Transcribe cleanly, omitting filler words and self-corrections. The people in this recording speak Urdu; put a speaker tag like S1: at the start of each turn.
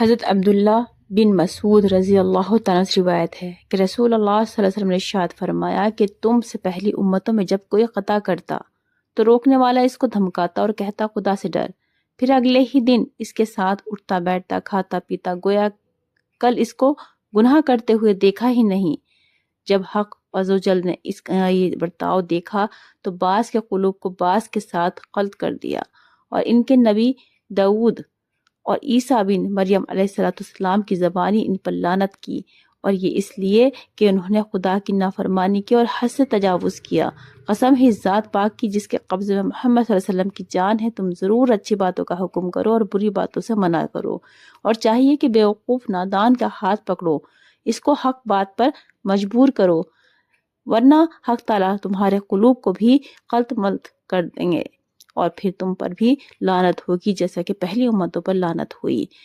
S1: حضرت عبداللہ بن مسعود رضی اللہ تعالیٰ سے روایت ہے کہ رسول اللہ صلی اللہ علیہ وسلم نے ارشاد فرمایا کہ تم سے پہلی امتوں میں جب کوئی خطا کرتا تو روکنے والا اس کو دھمکاتا اور کہتا خدا سے ڈر، پھر اگلے ہی دن اس کے ساتھ اٹھتا بیٹھتا کھاتا پیتا، گویا کل اس کو گناہ کرتے ہوئے دیکھا ہی نہیں۔ جب حق عزوجل نے اس کا یہ برتاؤ دیکھا تو بعض کے قلوب کو بعض کے ساتھ خلط کر دیا اور ان کے نبی داؤد اور عیسیٰ بن مریم علیہ السلام کی زبانی ان پر لعنت کی، اور یہ اس لیے کہ انہوں نے خدا کی نافرمانی کی اور حد سے تجاوز کیا۔ قسم ہے اس ذات پاک کی جس کے قبضے میں محمد صلی اللہ علیہ وسلم کی جان ہے، تم ضرور اچھی باتوں کا حکم کرو اور بری باتوں سے منع کرو، اور چاہیے کہ بیوقوف نادان کا ہاتھ پکڑو، اس کو حق بات پر مجبور کرو، ورنہ حق تعالیٰ تمہارے قلوب کو بھی خلط ملط کر دیں گے اور پھر تم پر بھی لعنت ہوگی جیسا کہ پہلی امتوں پر لعنت ہوئی۔